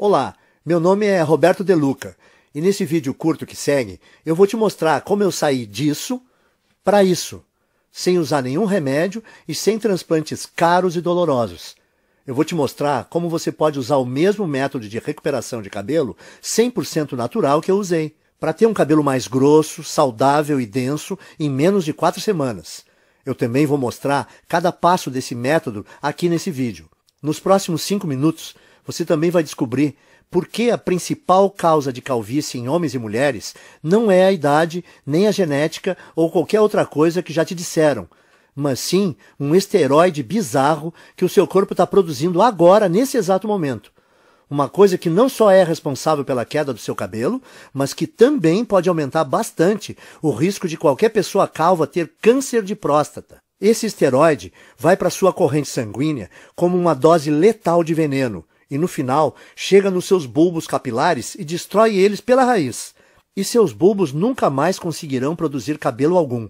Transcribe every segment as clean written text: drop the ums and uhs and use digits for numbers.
Olá, meu nome é Roberto De Luca e nesse vídeo curto que segue eu vou te mostrar como eu saí disso para isso, sem usar nenhum remédio e sem transplantes caros e dolorosos. Eu vou te mostrar como você pode usar o mesmo método de recuperação de cabelo 100% natural que eu usei, para ter um cabelo mais grosso, saudável e denso em menos de 4 semanas. Eu também vou mostrar cada passo desse método aqui nesse vídeo. Nos próximos 5 minutos, você também vai descobrir por que a principal causa de calvície em homens e mulheres não é a idade, nem a genética ou qualquer outra coisa que já te disseram, mas sim um esteroide bizarro que o seu corpo está produzindo agora, nesse exato momento. Uma coisa que não só é responsável pela queda do seu cabelo, mas que também pode aumentar bastante o risco de qualquer pessoa calva ter câncer de próstata. Esse esteroide vai para sua corrente sanguínea como uma dose letal de veneno e no final chega nos seus bulbos capilares e destrói eles pela raiz. E seus bulbos nunca mais conseguirão produzir cabelo algum.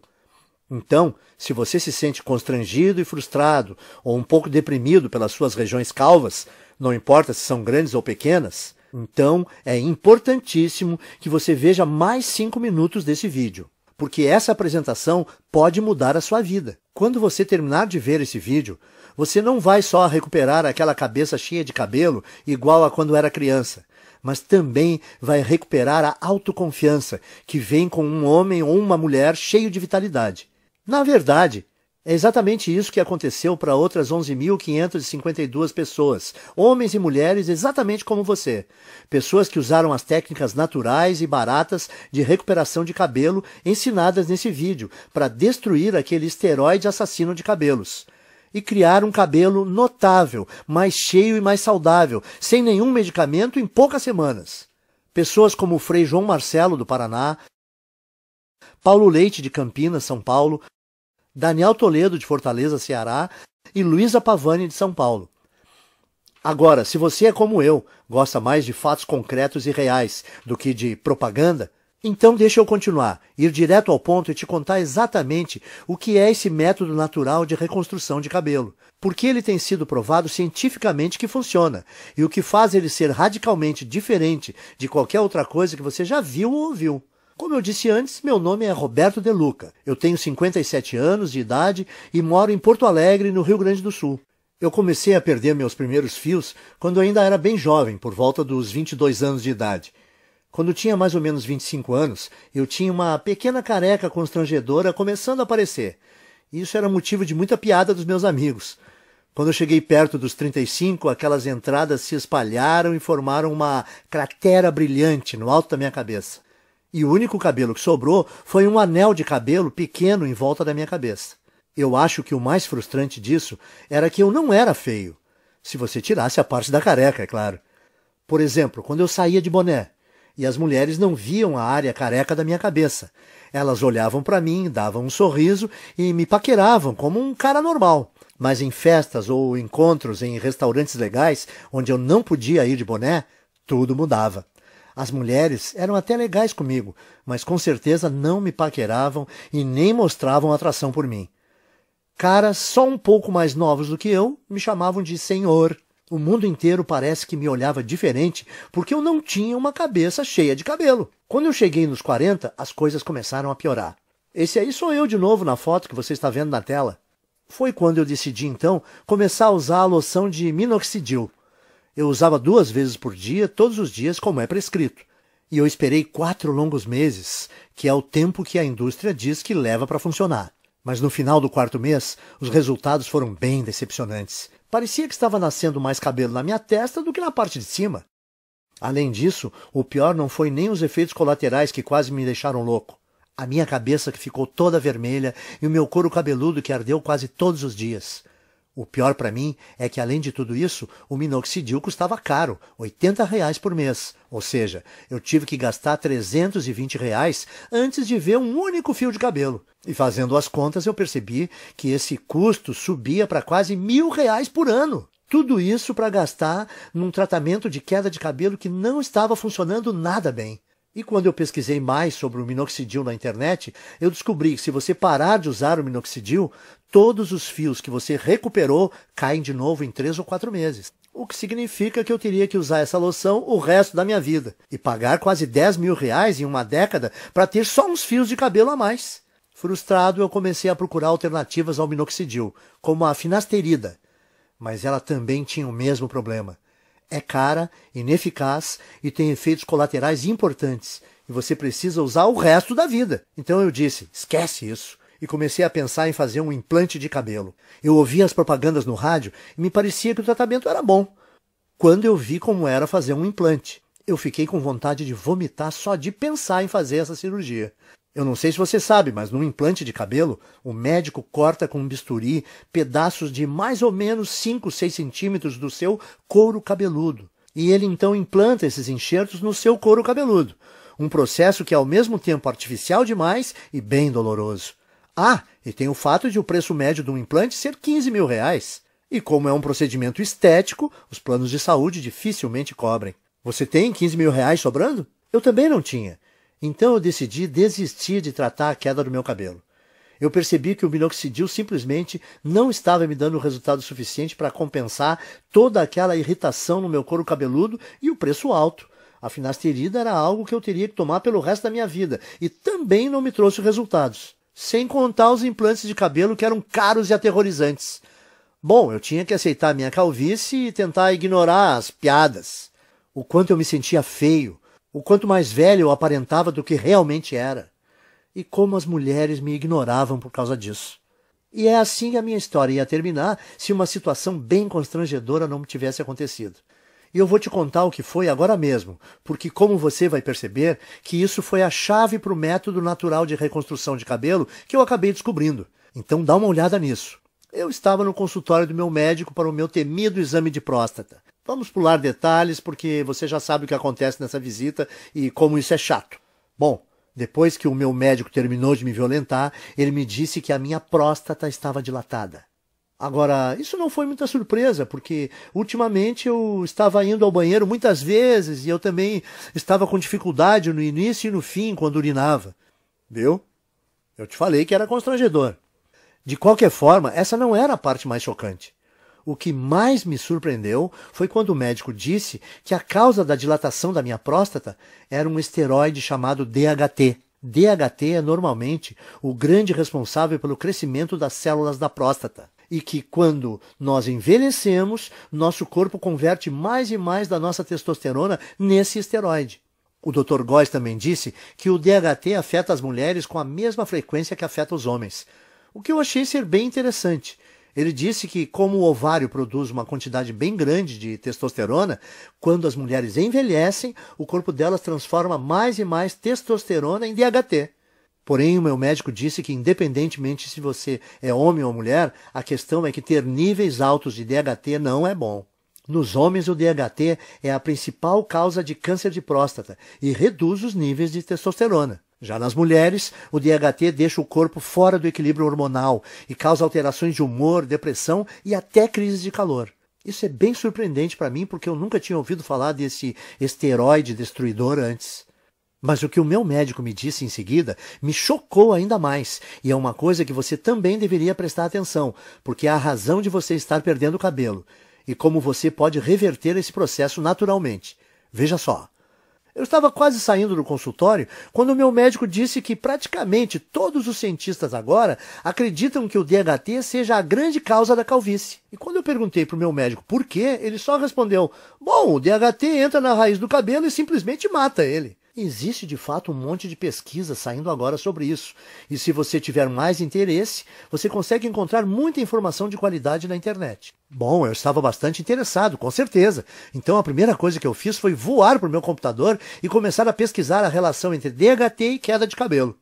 Então, se você se sente constrangido e frustrado ou um pouco deprimido pelas suas regiões calvas, não importa se são grandes ou pequenas, então é importantíssimo que você veja mais 5 minutos desse vídeo, porque essa apresentação pode mudar a sua vida. Quando você terminar de ver esse vídeo, você não vai só recuperar aquela cabeça cheia de cabelo igual a quando era criança, mas também vai recuperar a autoconfiança que vem com um homem ou uma mulher cheio de vitalidade. Na verdade, é exatamente isso que aconteceu para outras 11.552 pessoas, homens e mulheres exatamente como você. Pessoas que usaram as técnicas naturais e baratas de recuperação de cabelo ensinadas nesse vídeo para destruir aquele esteroide assassino de cabelos. E criar um cabelo notável, mais cheio e mais saudável, sem nenhum medicamento em poucas semanas. Pessoas como o Frei João Marcelo, do Paraná, Paulo Leite, de Campinas, São Paulo, Daniel Toledo, de Fortaleza, Ceará, e Luísa Pavani, de São Paulo. Agora, se você é como eu, gosta mais de fatos concretos e reais do que de propaganda, então deixa eu continuar, ir direto ao ponto e te contar exatamente o que é esse método natural de reconstrução de cabelo. Porque ele tem sido provado cientificamente que funciona, e o que faz ele ser radicalmente diferente de qualquer outra coisa que você já viu ou ouviu. Como eu disse antes, meu nome é Roberto De Luca. Eu tenho 57 anos de idade e moro em Porto Alegre, no Rio Grande do Sul. Eu comecei a perder meus primeiros fios quando ainda era bem jovem, por volta dos 22 anos de idade. Quando tinha mais ou menos 25 anos, eu tinha uma pequena careca constrangedora começando a aparecer. Isso era motivo de muita piada dos meus amigos. Quando eu cheguei perto dos 35, aquelas entradas se espalharam e formaram uma cratera brilhante no alto da minha cabeça. E o único cabelo que sobrou foi um anel de cabelo pequeno em volta da minha cabeça. Eu acho que o mais frustrante disso era que eu não era feio. Se você tirasse a parte da careca, é claro. Por exemplo, quando eu saía de boné, e as mulheres não viam a área careca da minha cabeça. Elas olhavam para mim, davam um sorriso e me paqueravam como um cara normal. Mas em festas ou encontros em restaurantes legais, onde eu não podia ir de boné, tudo mudava. As mulheres eram até legais comigo, mas com certeza não me paqueravam e nem mostravam atração por mim. Caras só um pouco mais novos do que eu me chamavam de senhor. O mundo inteiro parece que me olhava diferente porque eu não tinha uma cabeça cheia de cabelo. Quando eu cheguei nos 40, as coisas começaram a piorar. Esse aí sou eu de novo na foto que você está vendo na tela. Foi quando eu decidi, então, começar a usar a loção de minoxidil. Eu usava 2 vezes por dia, todos os dias, como é prescrito. E eu esperei 4 longos meses, que é o tempo que a indústria diz que leva para funcionar. Mas no final do 4º mês, os resultados foram bem decepcionantes. Parecia que estava nascendo mais cabelo na minha testa do que na parte de cima. Além disso, o pior não foi nem os efeitos colaterais que quase me deixaram louco. A minha cabeça que ficou toda vermelha e o meu couro cabeludo que ardeu quase todos os dias. O pior para mim é que, além de tudo isso, o minoxidil custava caro, R$80 por mês. Ou seja, eu tive que gastar R$320 antes de ver um único fio de cabelo. E fazendo as contas, eu percebi que esse custo subia para quase R$1.000 por ano. Tudo isso para gastar num tratamento de queda de cabelo que não estava funcionando nada bem. E quando eu pesquisei mais sobre o minoxidil na internet, eu descobri que se você parar de usar o minoxidil, todos os fios que você recuperou caem de novo em 3 ou 4 meses. o que significa que eu teria que usar essa loção o resto da minha vida e pagar quase 10 mil reais em uma década para ter só uns fios de cabelo a mais. Frustrado, eu comecei a procurar alternativas ao minoxidil, como a finasterida, mas ela também tinha o mesmo problema. É cara, ineficaz e tem efeitos colaterais importantes, e você precisa usar o resto da vida. Então eu disse, esquece isso, e comecei a pensar em fazer um implante de cabelo. Eu ouvia as propagandas no rádio e me parecia que o tratamento era bom. Quando eu vi como era fazer um implante, eu fiquei com vontade de vomitar só de pensar em fazer essa cirurgia. Eu não sei se você sabe, mas num implante de cabelo, o médico corta com um bisturi pedaços de mais ou menos 5, 6 centímetros do seu couro cabeludo. E ele então implanta esses enxertos no seu couro cabeludo. Um processo que é ao mesmo tempo artificial demais e bem doloroso. Ah, e tem o fato de o preço médio de um implante ser 15 mil reais. E como é um procedimento estético, os planos de saúde dificilmente cobrem. Você tem 15 mil reais sobrando? Eu também não tinha. Então eu decidi desistir de tratar a queda do meu cabelo. Eu percebi que o minoxidil simplesmente não estava me dando resultado suficiente para compensar toda aquela irritação no meu couro cabeludo e o preço alto. A finasterida era algo que eu teria que tomar pelo resto da minha vida e também não me trouxe resultados. Sem contar os implantes de cabelo que eram caros e aterrorizantes. Bom, eu tinha que aceitar minha calvície e tentar ignorar as piadas. O quanto eu me sentia feio. O quanto mais velho eu aparentava do que realmente era. E como as mulheres me ignoravam por causa disso. E é assim que a minha história ia terminar se uma situação bem constrangedora não tivesse acontecido. E eu vou te contar o que foi agora mesmo, porque como você vai perceber, que isso foi a chave para o método natural de reconstrução de cabelo que eu acabei descobrindo. Então dá uma olhada nisso. Eu estava no consultório do meu médico para o meu temido exame de próstata. Vamos pular detalhes, porque você já sabe o que acontece nessa visita e como isso é chato. Bom, depois que o meu médico terminou de me violentar, ele me disse que a minha próstata estava dilatada. Agora, isso não foi muita surpresa, porque ultimamente eu estava indo ao banheiro muitas vezes e eu também estava com dificuldade no início e no fim, quando urinava. Viu? Eu te falei que era constrangedor. De qualquer forma, essa não era a parte mais chocante. O que mais me surpreendeu foi quando o médico disse que a causa da dilatação da minha próstata era um esteroide chamado DHT. DHT é normalmente o grande responsável pelo crescimento das células da próstata. E que quando nós envelhecemos, nosso corpo converte mais e mais da nossa testosterona nesse esteroide. O Dr. Góes também disse que o DHT afeta as mulheres com a mesma frequência que afeta os homens. O que eu achei ser bem interessante. Ele disse que, como o ovário produz uma quantidade bem grande de testosterona, quando as mulheres envelhecem, o corpo delas transforma mais e mais testosterona em DHT. Porém, o meu médico disse que, independentemente se você é homem ou mulher, a questão é que ter níveis altos de DHT não é bom. Nos homens, o DHT é a principal causa de câncer de próstata e reduz os níveis de testosterona. Já nas mulheres, o DHT deixa o corpo fora do equilíbrio hormonal e causa alterações de humor, depressão e até crises de calor. Isso é bem surpreendente para mim porque eu nunca tinha ouvido falar desse esteroide destruidor antes. Mas o que o meu médico me disse em seguida me chocou ainda mais, e é uma coisa que você também deveria prestar atenção, porque é a razão de você estar perdendo o cabelo, e como você pode reverter esse processo naturalmente. Veja só. Eu estava quase saindo do consultório quando o meu médico disse que praticamente todos os cientistas agora acreditam que o DHT seja a grande causa da calvície. E quando eu perguntei para o meu médico por quê, ele só respondeu, bom, o DHT entra na raiz do cabelo e simplesmente mata ele. Existe de fato um monte de pesquisa saindo agora sobre isso. E se você tiver mais interesse, você consegue encontrar muita informação de qualidade na internet. Bom, eu estava bastante interessado, com certeza. Então a primeira coisa que eu fiz foi voar para o meu computador e começar a pesquisar a relação entre DHT e queda de cabelo.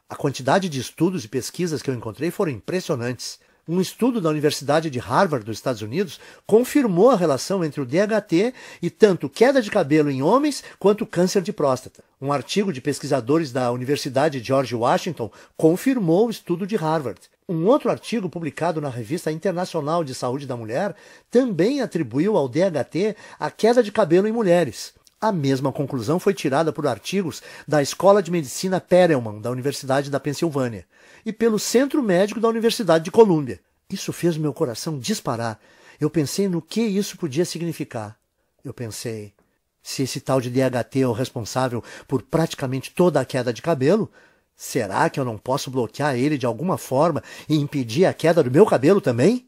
A quantidade de estudos e pesquisas que eu encontrei foram impressionantes. Um estudo da Universidade de Harvard, dos Estados Unidos, confirmou a relação entre o DHT e tanto queda de cabelo em homens quanto câncer de próstata. Um artigo de pesquisadores da Universidade George Washington confirmou o estudo de Harvard. Um outro artigo publicado na Revista Internacional de Saúde da Mulher também atribuiu ao DHT a queda de cabelo em mulheres. A mesma conclusão foi tirada por artigos da Escola de Medicina Perelman, da Universidade da Pensilvânia, e pelo Centro Médico da Universidade de Colômbia. Isso fez meu coração disparar. Eu pensei no que isso podia significar. Eu pensei, se esse tal de DHT é o responsável por praticamente toda a queda de cabelo, será que eu não posso bloquear ele de alguma forma e impedir a queda do meu cabelo também?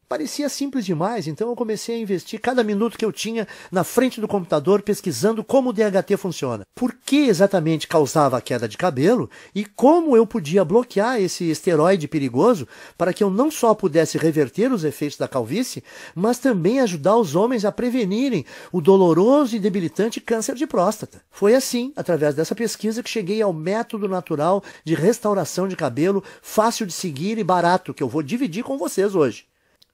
Parecia simples demais, então eu comecei a investir cada minuto que eu tinha na frente do computador pesquisando como o DHT funciona. Por que exatamente causava a queda de cabelo e como eu podia bloquear esse esteroide perigoso para que eu não só pudesse reverter os efeitos da calvície, mas também ajudar os homens a prevenirem o doloroso e debilitante câncer de próstata. Foi assim, através dessa pesquisa, que cheguei ao método natural de restauração de cabelo, fácil de seguir e barato, que eu vou dividir com vocês hoje.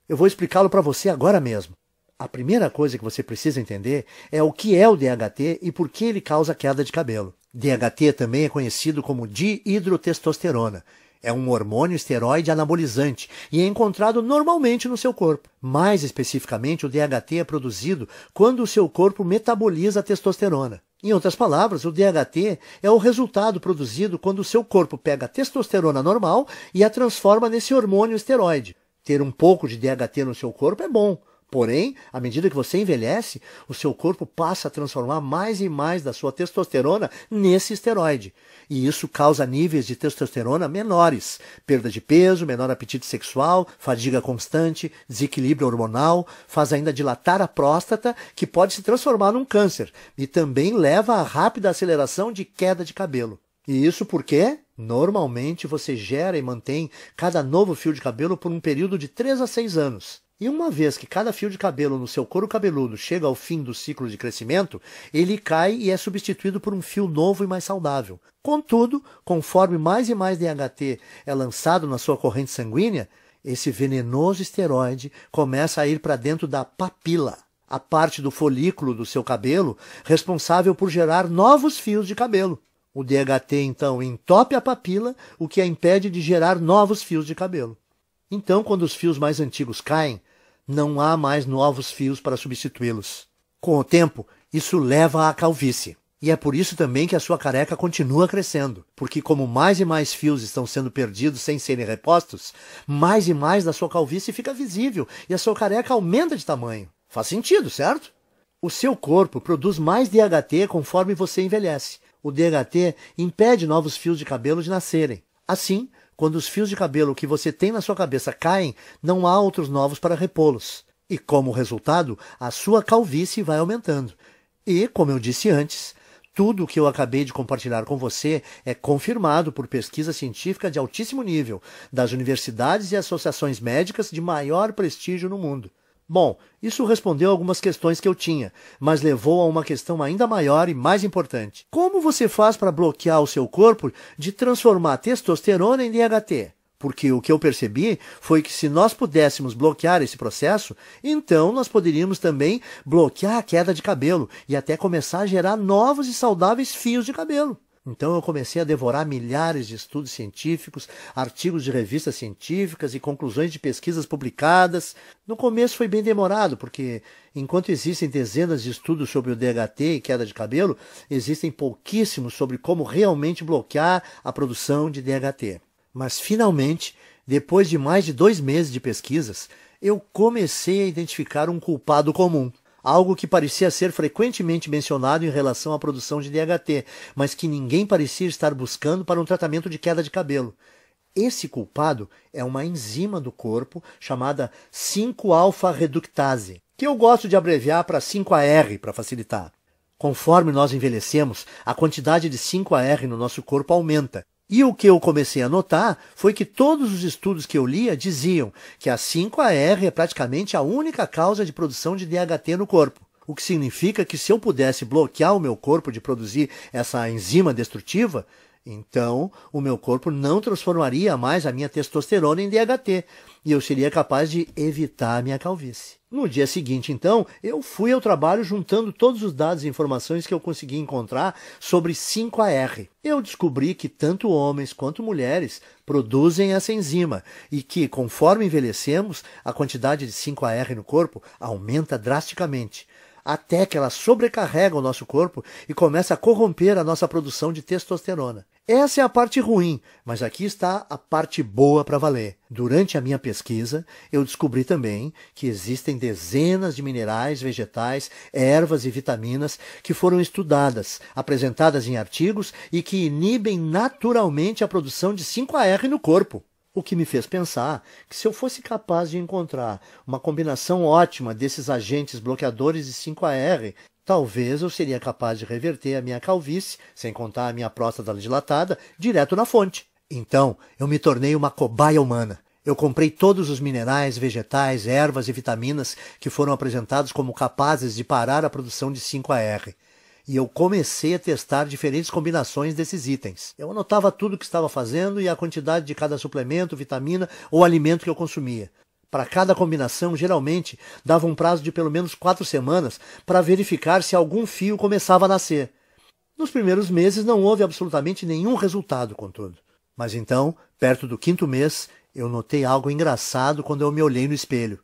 Eu vou explicá-lo para você agora mesmo. A primeira coisa que você precisa entender é o que é o DHT e por que ele causa queda de cabelo. DHT também é conhecido como dihidrotestosterona. É um hormônio esteroide anabolizante e é encontrado normalmente no seu corpo. Mais especificamente, o DHT é produzido quando o seu corpo metaboliza a testosterona. Em outras palavras, o DHT é o resultado produzido quando o seu corpo pega a testosterona normal e a transforma nesse hormônio esteroide. Ter um pouco de DHT no seu corpo é bom, porém, à medida que você envelhece, o seu corpo passa a transformar mais e mais da sua testosterona nesse esteroide. E isso causa níveis de testosterona menores, perda de peso, menor apetite sexual, fadiga constante, desequilíbrio hormonal, faz ainda dilatar a próstata, que pode se transformar num câncer, e também leva a rápida aceleração de queda de cabelo. E isso porque, normalmente, você gera e mantém cada novo fio de cabelo por um período de 3 a 6 anos. E uma vez que cada fio de cabelo no seu couro cabeludo chega ao fim do ciclo de crescimento, ele cai e é substituído por um fio novo e mais saudável. Contudo, conforme mais e mais DHT é lançado na sua corrente sanguínea, esse venenoso esteroide começa a ir para dentro da papila, a parte do folículo do seu cabelo responsável por gerar novos fios de cabelo. O DHT, então, entope a papila, o que a impede de gerar novos fios de cabelo. Então, quando os fios mais antigos caem, não há mais novos fios para substituí-los. Com o tempo, isso leva à calvície. E é por isso também que a sua careca continua crescendo, porque como mais e mais fios estão sendo perdidos sem serem repostos, mais e mais da sua calvície fica visível e a sua careca aumenta de tamanho. Faz sentido, certo? O seu corpo produz mais DHT conforme você envelhece. O DHT impede novos fios de cabelo de nascerem. Assim, quando os fios de cabelo que você tem na sua cabeça caem, não há outros novos para repô-los. E como resultado, a sua calvície vai aumentando. E, como eu disse antes, tudo o que eu acabei de compartilhar com você é confirmado por pesquisa científica de altíssimo nível, das universidades e associações médicas de maior prestígio no mundo. Bom, isso respondeu algumas questões que eu tinha, mas levou a uma questão ainda maior e mais importante. Como você faz para bloquear o seu corpo de transformar testosterona em DHT? Porque o que eu percebi foi que se nós pudéssemos bloquear esse processo, então nós poderíamos também bloquear a queda de cabelo e até começar a gerar novos e saudáveis fios de cabelo. Então eu comecei a devorar milhares de estudos científicos, artigos de revistas científicas e conclusões de pesquisas publicadas. No começo foi bem demorado, porque enquanto existem dezenas de estudos sobre o DHT e queda de cabelo, existem pouquíssimos sobre como realmente bloquear a produção de DHT. Mas finalmente, depois de mais de 2 meses de pesquisas, eu comecei a identificar um culpado comum. Algo que parecia ser frequentemente mencionado em relação à produção de DHT, mas que ninguém parecia estar buscando para um tratamento de queda de cabelo. Esse culpado é uma enzima do corpo chamada 5-alfa-reductase, que eu gosto de abreviar para 5-AR para facilitar. Conforme nós envelhecemos, a quantidade de 5-AR no nosso corpo aumenta. E o que eu comecei a notar foi que todos os estudos que eu lia diziam que a 5-AR é praticamente a única causa de produção de DHT no corpo. O que significa que se eu pudesse bloquear o meu corpo de produzir essa enzima destrutiva, então o meu corpo não transformaria mais a minha testosterona em DHT e eu seria capaz de evitar a minha calvície. No dia seguinte, então, eu fui ao trabalho juntando todos os dados e informações que eu consegui encontrar sobre 5-AR. Eu descobri que tanto homens quanto mulheres produzem essa enzima e que, conforme envelhecemos, a quantidade de 5-AR no corpo aumenta drasticamente, até que ela sobrecarrega o nosso corpo e começa a corromper a nossa produção de testosterona. Essa é a parte ruim, mas aqui está a parte boa para valer. Durante a minha pesquisa, eu descobri também que existem dezenas de minerais, vegetais, ervas e vitaminas que foram estudadas, apresentadas em artigos e que inibem naturalmente a produção de 5-AR no corpo. O que me fez pensar que se eu fosse capaz de encontrar uma combinação ótima desses agentes bloqueadores de 5-AR, talvez eu seria capaz de reverter a minha calvície, sem contar a minha próstata dilatada, direto na fonte. Então, eu me tornei uma cobaia humana. Eu comprei todos os minerais, vegetais, ervas e vitaminas que foram apresentados como capazes de parar a produção de 5-AR. E eu comecei a testar diferentes combinações desses itens. Eu anotava tudo o que estava fazendo e a quantidade de cada suplemento, vitamina ou alimento que eu consumia. Para cada combinação, geralmente, dava um prazo de pelo menos 4 semanas para verificar se algum fio começava a nascer. Nos primeiros meses não houve absolutamente nenhum resultado, contudo. Mas então, perto do 5º mês, eu notei algo engraçado quando eu me olhei no espelho.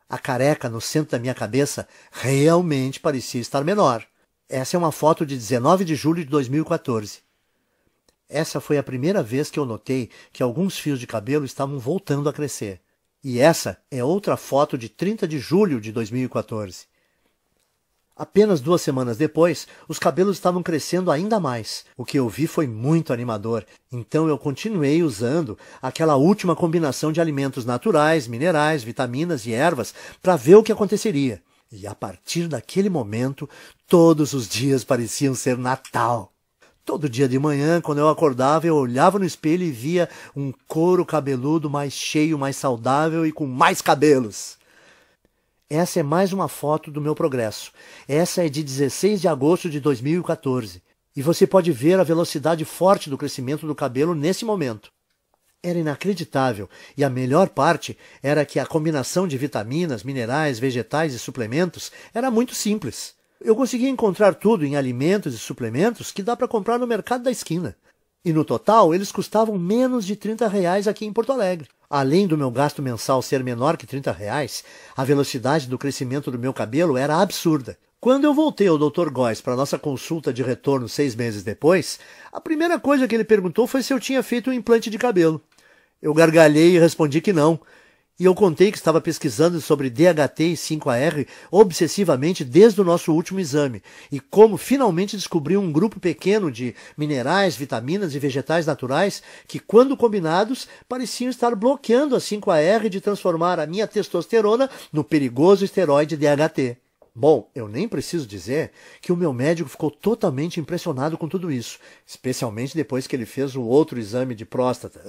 A careca no centro da minha cabeça realmente parecia estar menor. Essa é uma foto de 19 de julho de 2014. Essa foi a primeira vez que eu notei que alguns fios de cabelo estavam voltando a crescer. E essa é outra foto de 30 de julho de 2014. Apenas 2 semanas depois, os cabelos estavam crescendo ainda mais. O que eu vi foi muito animador, então eu continuei usando aquela última combinação de alimentos naturais, minerais, vitaminas e ervas para ver o que aconteceria. E a partir daquele momento, todos os dias pareciam ser Natal. Todo dia de manhã, quando eu acordava, eu olhava no espelho e via um couro cabeludo mais cheio, mais saudável e com mais cabelos. Essa é mais uma foto do meu progresso. Essa é de 16 de agosto de 2014. E você pode ver a velocidade forte do crescimento do cabelo nesse momento. Era inacreditável, e a melhor parte era que a combinação de vitaminas, minerais, vegetais e suplementos era muito simples. Eu conseguia encontrar tudo em alimentos e suplementos que dá para comprar no mercado da esquina. E no total, eles custavam menos de R$ 30 aqui em Porto Alegre. Além do meu gasto mensal ser menor que R$ 30, a velocidade do crescimento do meu cabelo era absurda. Quando eu voltei ao Dr. Góes para nossa consulta de retorno 6 meses depois, a primeira coisa que ele perguntou foi se eu tinha feito um implante de cabelo. Eu gargalhei e respondi que não. E eu contei que estava pesquisando sobre DHT e 5-AR obsessivamente desde o nosso último exame, e como finalmente descobri um grupo pequeno de minerais, vitaminas e vegetais naturais que, quando combinados, pareciam estar bloqueando a 5-AR de transformar a minha testosterona no perigoso esteroide DHT. Bom, eu nem preciso dizer que o meu médico ficou totalmente impressionado com tudo isso, especialmente depois que ele fez o outro exame de próstata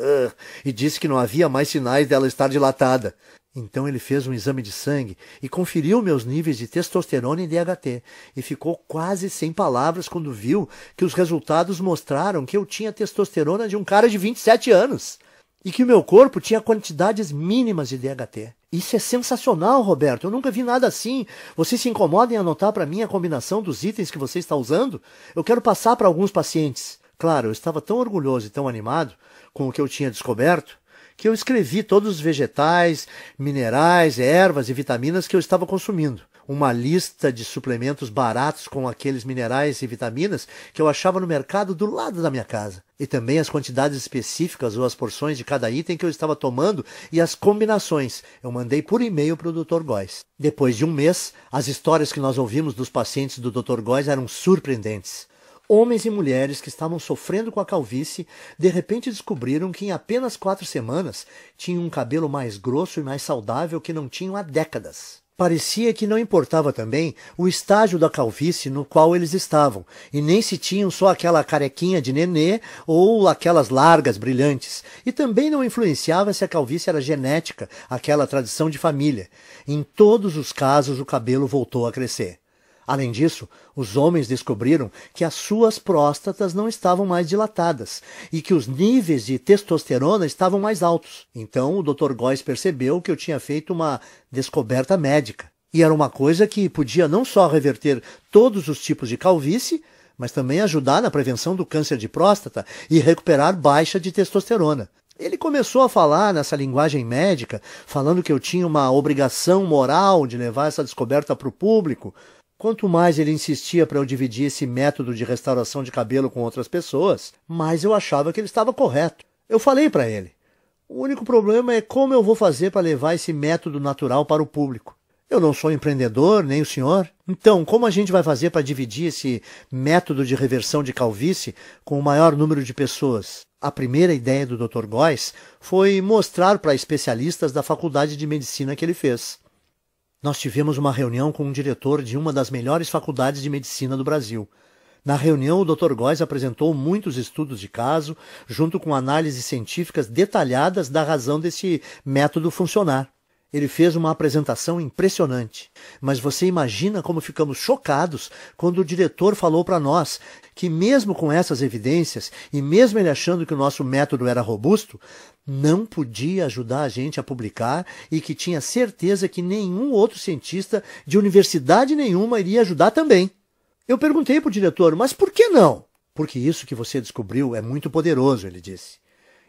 e disse que não havia mais sinais dela estar dilatada. Então ele fez um exame de sangue e conferiu meus níveis de testosterona e DHT e ficou quase sem palavras quando viu que os resultados mostraram que eu tinha testosterona de um cara de 27 anos e que o meu corpo tinha quantidades mínimas de DHT. Isso é sensacional, Roberto. Eu nunca vi nada assim. Você se incomoda em anotar para mim a combinação dos itens que você está usando? Eu quero passar para alguns pacientes. Claro, eu estava tão orgulhoso e tão animado com o que eu tinha descoberto que eu escrevi todos os vegetais, minerais, ervas e vitaminas que eu estava consumindo. Uma lista de suplementos baratos com aqueles minerais e vitaminas que eu achava no mercado do lado da minha casa. E também as quantidades específicas ou as porções de cada item que eu estava tomando e as combinações. Eu mandei por e-mail para o Dr. Góes. Depois de um mês, as histórias que nós ouvimos dos pacientes do Dr. Góes eram surpreendentes. Homens e mulheres que estavam sofrendo com a calvície, de repente descobriram que em apenas 4 semanas tinham um cabelo mais grosso e mais saudável que não tinham há décadas. Parecia que não importava também o estágio da calvície no qual eles estavam, e nem se tinham só aquela carequinha de nenê ou aquelas largas brilhantes, e também não influenciava se a calvície era genética, aquela tradição de família. Em todos os casos o cabelo voltou a crescer. Além disso, os homens descobriram que as suas próstatas não estavam mais dilatadas e que os níveis de testosterona estavam mais altos. Então o Dr. Góes percebeu que eu tinha feito uma descoberta médica. E era uma coisa que podia não só reverter todos os tipos de calvície, mas também ajudar na prevenção do câncer de próstata e recuperar baixa de testosterona. Ele começou a falar nessa linguagem médica, falando que eu tinha uma obrigação moral de levar essa descoberta para o público. Quanto mais ele insistia para eu dividir esse método de restauração de cabelo com outras pessoas, mais eu achava que ele estava correto. Eu falei para ele: o único problema é como eu vou fazer para levar esse método natural para o público. Eu não sou empreendedor, nem o senhor. Então, como a gente vai fazer para dividir esse método de reversão de calvície com o maior número de pessoas? A primeira ideia do Dr. Góes foi mostrar para especialistas da faculdade de medicina que ele fez. Nós tivemos uma reunião com um diretor de uma das melhores faculdades de medicina do Brasil. Na reunião, o Dr. Góes apresentou muitos estudos de caso, junto com análises científicas detalhadas da razão desse método funcionar. Ele fez uma apresentação impressionante, mas você imagina como ficamos chocados quando o diretor falou para nós que mesmo com essas evidências e mesmo ele achando que o nosso método era robusto, não podia ajudar a gente a publicar e que tinha certeza que nenhum outro cientista de universidade nenhuma iria ajudar também. Eu perguntei para o diretor: mas por que não? Porque isso que você descobriu é muito poderoso, ele disse.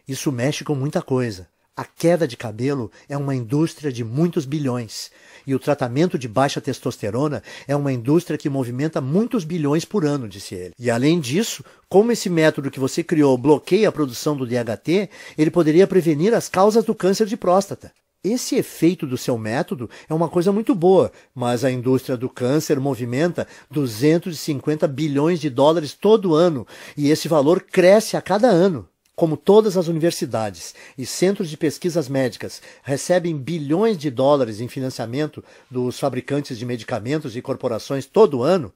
Isso mexe com muita coisa. A queda de cabelo é uma indústria de muitos bilhões, e o tratamento de baixa testosterona é uma indústria que movimenta muitos bilhões por ano, disse ele. E além disso, como esse método que você criou bloqueia a produção do DHT, ele poderia prevenir as causas do câncer de próstata. Esse efeito do seu método é uma coisa muito boa, mas a indústria do câncer movimenta 250 bilhões de dólares todo ano, e esse valor cresce a cada ano. Como todas as universidades e centros de pesquisas médicas recebem bilhões de dólares em financiamento dos fabricantes de medicamentos e corporações todo ano,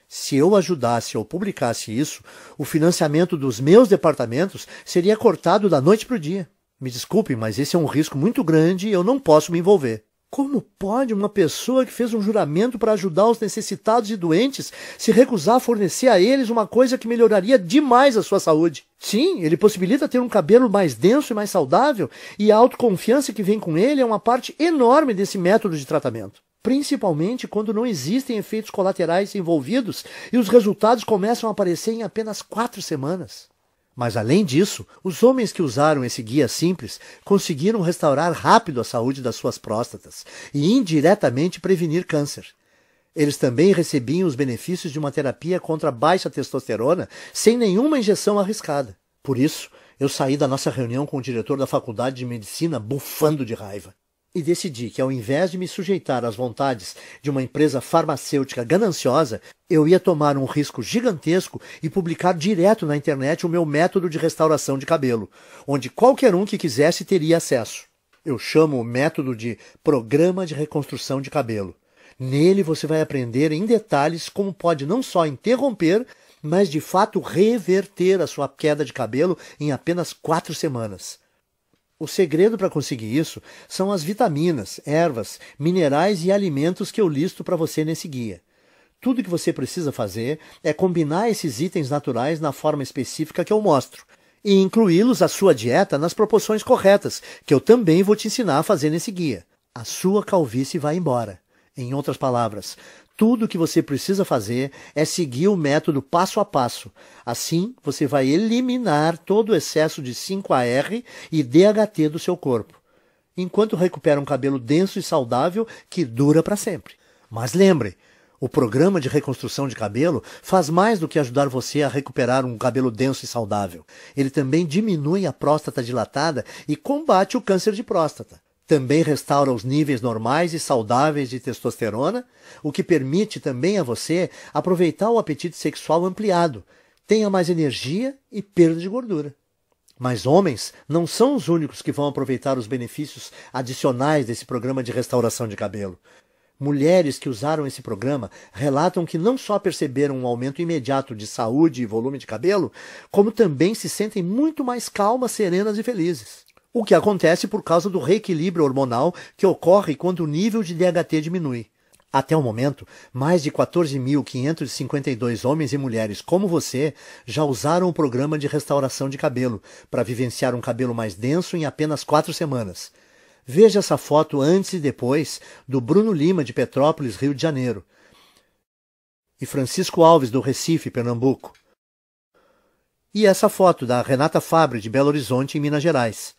se eu ajudasse ou publicasse isso, o financiamento dos meus departamentos seria cortado da noite para o dia. Me desculpe, mas esse é um risco muito grande e eu não posso me envolver. Como pode uma pessoa que fez um juramento para ajudar os necessitados e doentes se recusar a fornecer a eles uma coisa que melhoraria demais a sua saúde? Sim, ele possibilita ter um cabelo mais denso e mais saudável, e a autoconfiança que vem com ele é uma parte enorme desse método de tratamento. Principalmente quando não existem efeitos colaterais envolvidos e os resultados começam a aparecer em apenas 4 semanas. Mas além disso, os homens que usaram esse guia simples conseguiram restaurar rápido a saúde das suas próstatas e indiretamente prevenir câncer. Eles também recebiam os benefícios de uma terapia contra a baixa testosterona sem nenhuma injeção arriscada. Por isso, eu saí da nossa reunião com o diretor da faculdade de medicina bufando de raiva. E decidi que, ao invés de me sujeitar às vontades de uma empresa farmacêutica gananciosa, eu ia tomar um risco gigantesco e publicar direto na internet o meu método de restauração de cabelo, onde qualquer um que quisesse teria acesso. Eu chamo o método de Programa de Reconstrução de Cabelo. Nele você vai aprender em detalhes como pode não só interromper, mas de fato reverter a sua queda de cabelo em apenas 4 semanas. O segredo para conseguir isso são as vitaminas, ervas, minerais e alimentos que eu listo para você nesse guia. Tudo que você precisa fazer é combinar esses itens naturais na forma específica que eu mostro e incluí-los à sua dieta nas proporções corretas, que eu também vou te ensinar a fazer nesse guia. A sua calvície vai embora. Em outras palavras, tudo o que você precisa fazer é seguir o método passo a passo. Assim, você vai eliminar todo o excesso de 5-AR e DHT do seu corpo, enquanto recupera um cabelo denso e saudável que dura para sempre. Mas lembre, o programa de reconstrução de cabelo faz mais do que ajudar você a recuperar um cabelo denso e saudável. Ele também diminui a próstata dilatada e combate o câncer de próstata. Também restaura os níveis normais e saudáveis de testosterona, o que permite também a você aproveitar o apetite sexual ampliado, tenha mais energia e perda de gordura. Mas homens não são os únicos que vão aproveitar os benefícios adicionais desse programa de restauração de cabelo. Mulheres que usaram esse programa relatam que não só perceberam um aumento imediato de saúde e volume de cabelo, como também se sentem muito mais calmas, serenas e felizes. O que acontece por causa do reequilíbrio hormonal que ocorre quando o nível de DHT diminui. Até o momento, mais de 14.552 homens e mulheres como você já usaram o programa de restauração de cabelo para vivenciar um cabelo mais denso em apenas 4 semanas. Veja essa foto antes e depois do Bruno Lima, de Petrópolis, Rio de Janeiro, e Francisco Alves, do Recife, Pernambuco. E essa foto da Renata Fabre, de Belo Horizonte, em Minas Gerais.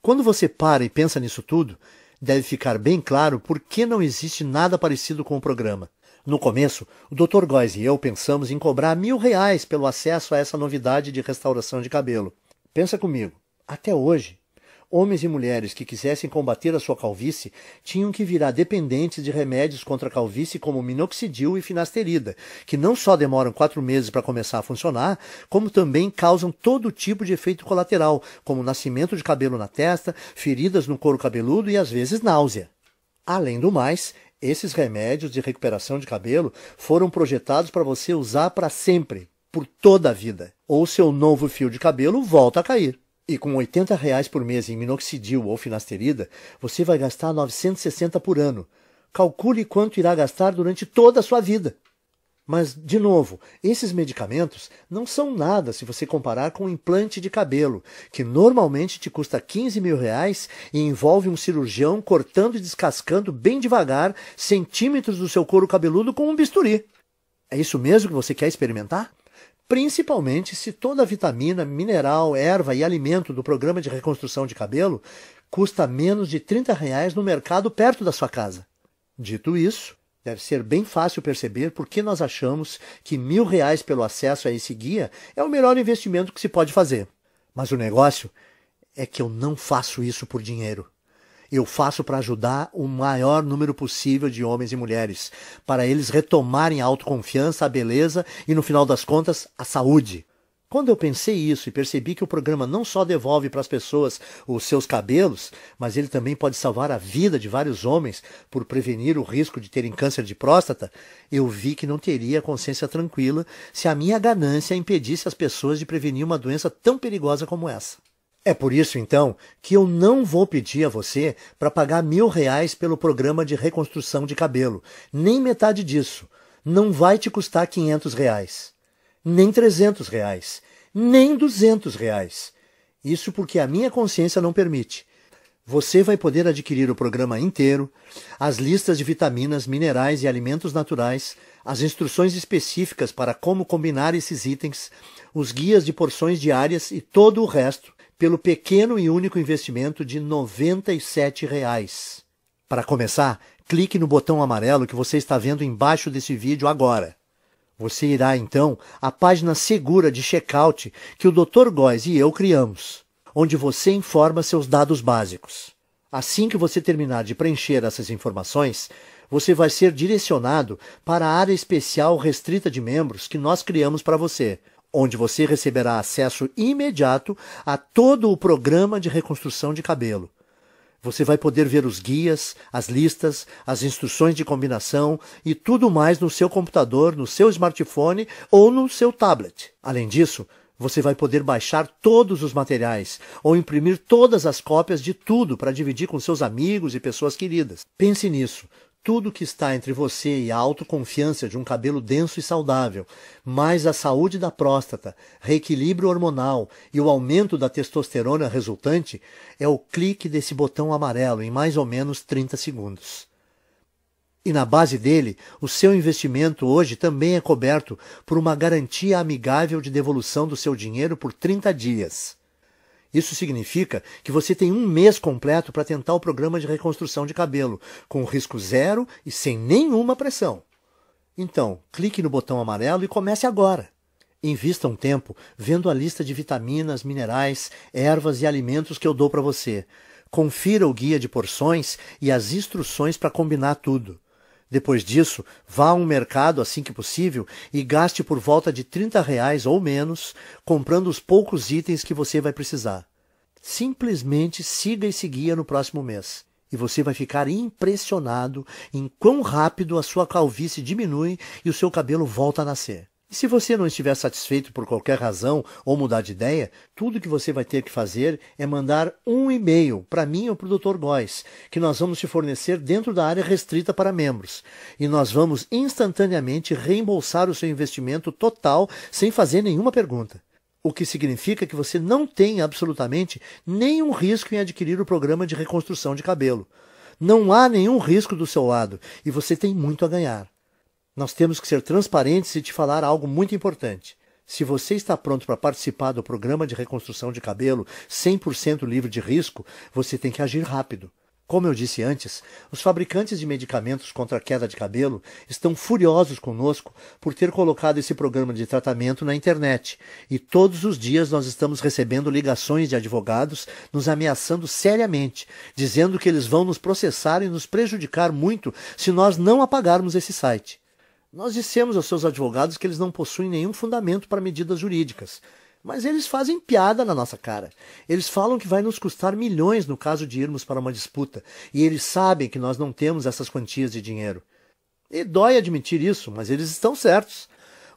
Quando você para e pensa nisso tudo, deve ficar bem claro por que não existe nada parecido com o programa. No começo, o Dr. Góes e eu pensamos em cobrar R$ 1.000 pelo acesso a essa novidade de restauração de cabelo. Pensa comigo, até hoje, homens e mulheres que quisessem combater a sua calvície tinham que virar dependentes de remédios contra a calvície como minoxidil e finasterida, que não só demoram 4 meses para começar a funcionar, como também causam todo tipo de efeito colateral, como nascimento de cabelo na testa, feridas no couro cabeludo e às vezes náusea. Além do mais, esses remédios de recuperação de cabelo foram projetados para você usar para sempre, por toda a vida. Ou seu novo fio de cabelo volta a cair. E com R$ 80 por mês em minoxidil ou finasterida, você vai gastar 960 por ano. Calcule quanto irá gastar durante toda a sua vida. Mas, de novo, esses medicamentos não são nada se você comparar com um implante de cabelo, que normalmente te custa R$ 15.000 e envolve um cirurgião cortando e descascando bem devagar centímetros do seu couro cabeludo com um bisturi. É isso mesmo que você quer experimentar? Principalmente se toda a vitamina, mineral, erva e alimento do programa de reconstrução de cabelo custa menos de R$ 30 no mercado perto da sua casa. Dito isso, deve ser bem fácil perceber por que nós achamos que R$ 1.000 pelo acesso a esse guia é o melhor investimento que se pode fazer. Mas o negócio é que eu não faço isso por dinheiro. Eu faço para ajudar o maior número possível de homens e mulheres, para eles retomarem a autoconfiança, a beleza e, no final das contas, a saúde. Quando eu pensei isso e percebi que o programa não só devolve para as pessoas os seus cabelos, mas ele também pode salvar a vida de vários homens por prevenir o risco de terem câncer de próstata, eu vi que não teria consciência tranquila se a minha ganância impedisse as pessoas de prevenir uma doença tão perigosa como essa. É por isso, então, que eu não vou pedir a você para pagar R$ 1.000 pelo programa de reconstrução de cabelo. Nem metade disso. Não vai te custar R$ 500. Nem R$ 300. Nem R$ 200. Isso porque a minha consciência não permite. Você vai poder adquirir o programa inteiro, as listas de vitaminas, minerais e alimentos naturais, as instruções específicas para como combinar esses itens, os guias de porções diárias e todo o resto, pelo pequeno e único investimento de R$ 97. Para começar, clique no botão amarelo que você está vendo embaixo desse vídeo agora. Você irá, então, à página segura de checkout que o Dr. Góes e eu criamos, onde você informa seus dados básicos. Assim que você terminar de preencher essas informações, você vai ser direcionado para a área especial restrita de membros que nós criamos para você, onde você receberá acesso imediato a todo o programa de reconstrução de cabelo. Você vai poder ver os guias, as listas, as instruções de combinação e tudo mais no seu computador, no seu smartphone ou no seu tablet. Além disso, você vai poder baixar todos os materiais ou imprimir todas as cópias de tudo para dividir com seus amigos e pessoas queridas. Pense nisso. Tudo que está entre você e a autoconfiança de um cabelo denso e saudável, mais a saúde da próstata, reequilíbrio hormonal e o aumento da testosterona resultante, é o clique desse botão amarelo em mais ou menos 30 segundos. E na base dele, o seu investimento hoje também é coberto por uma garantia amigável de devolução do seu dinheiro por 30 dias. Isso significa que você tem 1 mês completo para tentar o programa de reconstrução de cabelo, com risco zero e sem nenhuma pressão. Então, clique no botão amarelo e comece agora. Invista um tempo vendo a lista de vitaminas, minerais, ervas e alimentos que eu dou para você. Confira o guia de porções e as instruções para combinar tudo. Depois disso, vá a um mercado assim que possível e gaste por volta de R$ 30 ou menos, comprando os poucos itens que você vai precisar. Simplesmente siga esse guia no próximo mês e você vai ficar impressionado em quão rápido a sua calvície diminui e o seu cabelo volta a nascer. E se você não estiver satisfeito por qualquer razão ou mudar de ideia, tudo que você vai ter que fazer é mandar um e-mail para mim ou para o Dr. Góes, que nós vamos te fornecer dentro da área restrita para membros. E nós vamos instantaneamente reembolsar o seu investimento total sem fazer nenhuma pergunta. O que significa que você não tem absolutamente nenhum risco em adquirir o programa de reconstrução de cabelo. Não há nenhum risco do seu lado e você tem muito a ganhar. Nós temos que ser transparentes e te falar algo muito importante. Se você está pronto para participar do programa de reconstrução de cabelo 100% livre de risco, você tem que agir rápido. Como eu disse antes, os fabricantes de medicamentos contra a queda de cabelo estão furiosos conosco por ter colocado esse programa de tratamento na internet. E todos os dias nós estamos recebendo ligações de advogados nos ameaçando seriamente, dizendo que eles vão nos processar e nos prejudicar muito se nós não apagarmos esse site. Nós dissemos aos seus advogados que eles não possuem nenhum fundamento para medidas jurídicas. Mas eles fazem piada na nossa cara. Eles falam que vai nos custar milhões no caso de irmos para uma disputa. E eles sabem que nós não temos essas quantias de dinheiro. E dói admitir isso, mas eles estão certos.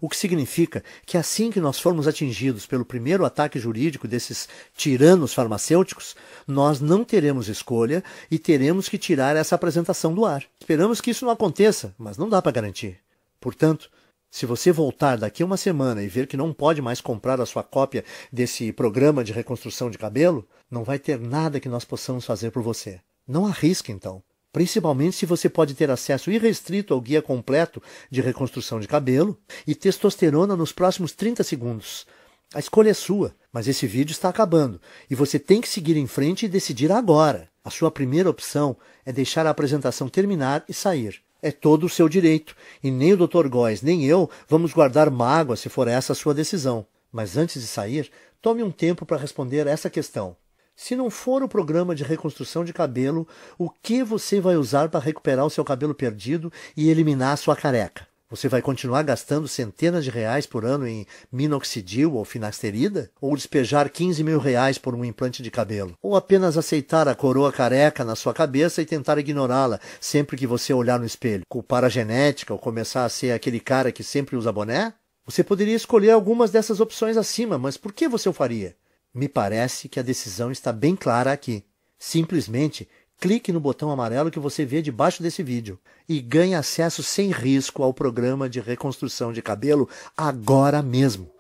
O que significa que assim que nós formos atingidos pelo primeiro ataque jurídico desses tiranos farmacêuticos, nós não teremos escolha e teremos que tirar essa apresentação do ar. Esperamos que isso não aconteça, mas não dá para garantir. Portanto, se você voltar daqui a uma semana e ver que não pode mais comprar a sua cópia desse programa de reconstrução de cabelo, não vai ter nada que nós possamos fazer por você. Não arrisque, então. Principalmente se você pode ter acesso irrestrito ao guia completo de reconstrução de cabelo e testosterona nos próximos 30 segundos. A escolha é sua, mas esse vídeo está acabando e você tem que seguir em frente e decidir agora. A sua primeira opção é deixar a apresentação terminar e sair. É todo o seu direito, e nem o Dr. Góes nem eu vamos guardar mágoa se for essa a sua decisão. Mas antes de sair, tome um tempo para responder essa questão. Se não for o programa de reconstrução de cabelo, o que você vai usar para recuperar o seu cabelo perdido e eliminar a sua careca? Você vai continuar gastando centenas de reais por ano em minoxidil ou finasterida? Ou despejar 15 mil reais por um implante de cabelo? Ou apenas aceitar a coroa careca na sua cabeça e tentar ignorá-la sempre que você olhar no espelho? Culpar a genética ou começar a ser aquele cara que sempre usa boné? Você poderia escolher algumas dessas opções acima, mas por que você o faria? Me parece que a decisão está bem clara aqui. Simplesmente clique no botão amarelo que você vê debaixo desse vídeo e ganhe acesso sem risco ao programa de reconstrução de cabelo agora mesmo.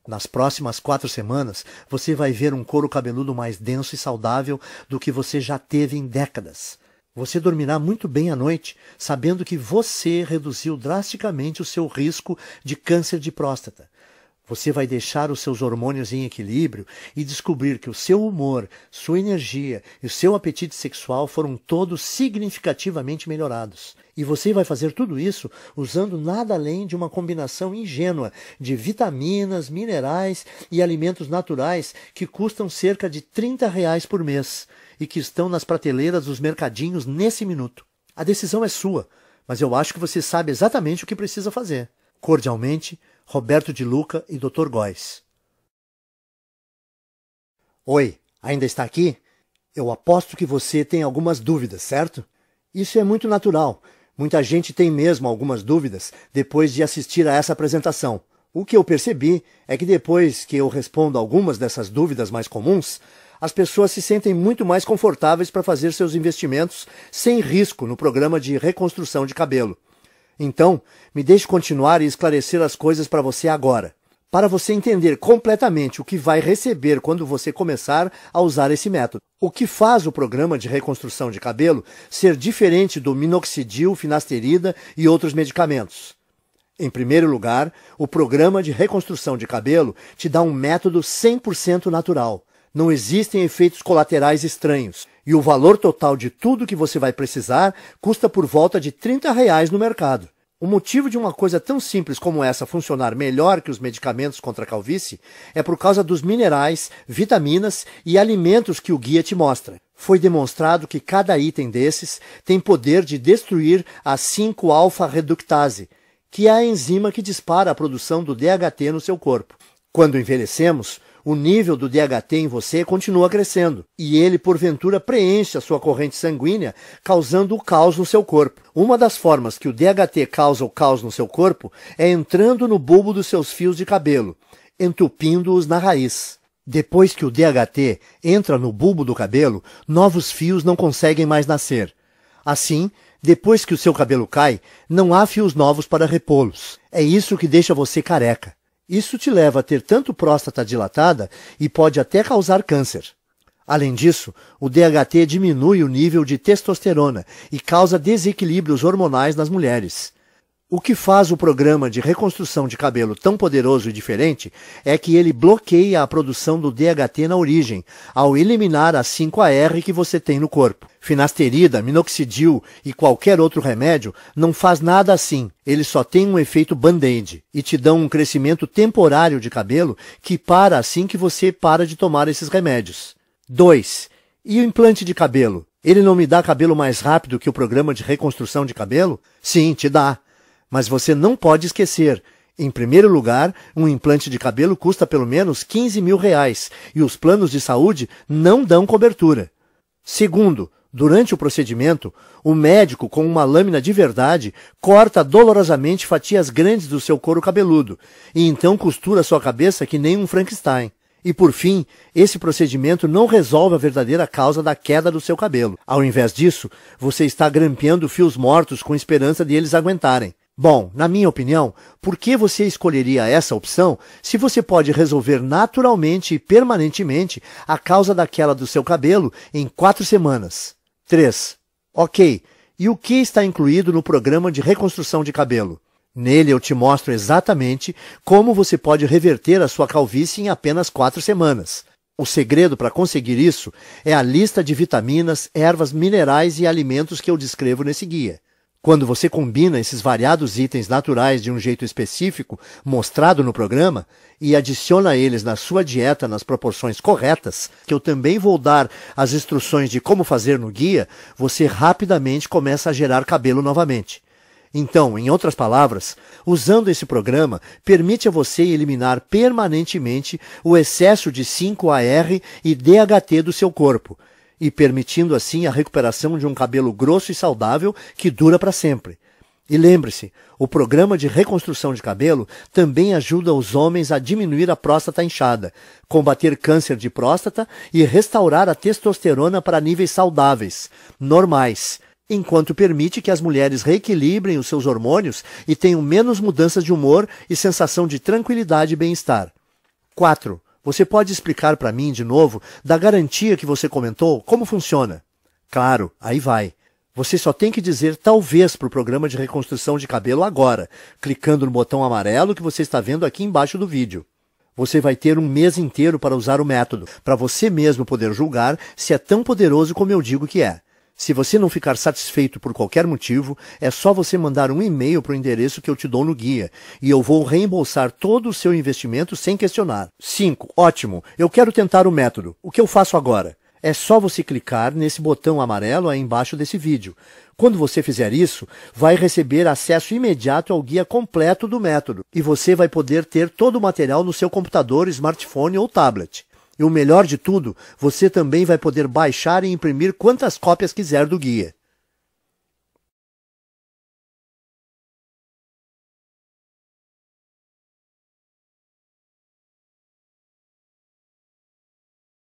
Nas próximas 4 semanas, você vai ver um couro cabeludo mais denso e saudável do que você já teve em décadas. Você dormirá muito bem à noite, sabendo que você reduziu drasticamente o seu risco de câncer de próstata. Você vai deixar os seus hormônios em equilíbrio e descobrir que o seu humor, sua energia e o seu apetite sexual foram todos significativamente melhorados. E você vai fazer tudo isso usando nada além de uma combinação ingênua de vitaminas, minerais e alimentos naturais que custam cerca de R$30 por mês e que estão nas prateleiras dos mercadinhos nesse minuto. A decisão é sua, mas eu acho que você sabe exatamente o que precisa fazer. Cordialmente, Roberto de Luca e Dr. Góes. Oi, ainda está aqui? Eu aposto que você tem algumas dúvidas, certo? Isso é muito natural. Muita gente tem mesmo algumas dúvidas depois de assistir a essa apresentação. O que eu percebi é que depois que eu respondo algumas dessas dúvidas mais comuns, as pessoas se sentem muito mais confortáveis para fazer seus investimentos sem risco no programa de reconstrução de cabelo. Então, me deixe continuar e esclarecer as coisas para você agora, para você entender completamente o que vai receber quando você começar a usar esse método. O que faz o programa de reconstrução de cabelo ser diferente do minoxidil, finasterida e outros medicamentos? Em primeiro lugar, o programa de reconstrução de cabelo te dá um método 100% natural. Não existem efeitos colaterais estranhos. E o valor total de tudo que você vai precisar custa por volta de R$30 no mercado. O motivo de uma coisa tão simples como essa funcionar melhor que os medicamentos contra a calvície é por causa dos minerais, vitaminas e alimentos que o guia te mostra. Foi demonstrado que cada item desses tem poder de destruir a 5-alfa-reductase, que é a enzima que dispara a produção do DHT no seu corpo. Quando envelhecemos, o nível do DHT em você continua crescendo, e ele, porventura, preenche a sua corrente sanguínea, causando o caos no seu corpo. Uma das formas que o DHT causa o caos no seu corpo é entrando no bulbo dos seus fios de cabelo, entupindo-os na raiz. Depois que o DHT entra no bulbo do cabelo, novos fios não conseguem mais nascer. Assim, depois que o seu cabelo cai, não há fios novos para repô-los. É isso que deixa você careca. Isso te leva a ter tanto próstata dilatada e pode até causar câncer. Além disso, o DHT diminui o nível de testosterona e causa desequilíbrios hormonais nas mulheres. O que faz o programa de reconstrução de cabelo tão poderoso e diferente é que ele bloqueia a produção do DHT na origem, ao eliminar a 5-AR que você tem no corpo. Finasterida, minoxidil e qualquer outro remédio não faz nada assim. Ele só tem um efeito band-aid e te dão um crescimento temporário de cabelo que para assim que você para de tomar esses remédios. 2. E o implante de cabelo? Ele não me dá cabelo mais rápido que o programa de reconstrução de cabelo? Sim, te dá. Mas você não pode esquecer, em primeiro lugar, um implante de cabelo custa pelo menos R$15 mil e os planos de saúde não dão cobertura. Segundo, durante o procedimento, o médico, com uma lâmina de verdade, corta dolorosamente fatias grandes do seu couro cabeludo e então costura sua cabeça que nem um Frankenstein. E por fim, esse procedimento não resolve a verdadeira causa da queda do seu cabelo. Ao invés disso, você está grampeando fios mortos com esperança de eles aguentarem. Bom, na minha opinião, por que você escolheria essa opção se você pode resolver naturalmente e permanentemente a causa da queda do seu cabelo em 4 semanas? 3. Ok, e o que está incluído no programa de reconstrução de cabelo? Nele eu te mostro exatamente como você pode reverter a sua calvície em apenas 4 semanas. O segredo para conseguir isso é a lista de vitaminas, ervas, minerais e alimentos que eu descrevo nesse guia. Quando você combina esses variados itens naturais de um jeito específico, mostrado no programa, e adiciona eles na sua dieta nas proporções corretas, que eu também vou dar as instruções de como fazer no guia, você rapidamente começa a gerar cabelo novamente. Então, em outras palavras, usando esse programa, permite a você eliminar permanentemente o excesso de 5-AR e DHT do seu corpo, e permitindo assim a recuperação de um cabelo grosso e saudável que dura para sempre. E lembre-se, o programa de reconstrução de cabelo também ajuda os homens a diminuir a próstata inchada, combater câncer de próstata e restaurar a testosterona para níveis saudáveis, normais, enquanto permite que as mulheres reequilibrem os seus hormônios e tenham menos mudanças de humor e sensação de tranquilidade e bem-estar. 4. Você pode explicar para mim, de novo, da garantia que você comentou, como funciona? Claro, aí vai. Você só tem que dizer talvez para o programa de reconstrução de cabelo agora, clicando no botão amarelo que você está vendo aqui embaixo do vídeo. Você vai ter um mês inteiro para usar o método, para você mesmo poder julgar se é tão poderoso como eu digo que é. Se você não ficar satisfeito por qualquer motivo, é só você mandar um e-mail para o endereço que eu te dou no guia, e eu vou reembolsar todo o seu investimento sem questionar. 5. Ótimo, eu quero tentar o método. O que eu faço agora? É só você clicar nesse botão amarelo aí embaixo desse vídeo. Quando você fizer isso, vai receber acesso imediato ao guia completo do método, e você vai poder ter todo o material no seu computador, smartphone ou tablet. E o melhor de tudo, você também vai poder baixar e imprimir quantas cópias quiser do guia.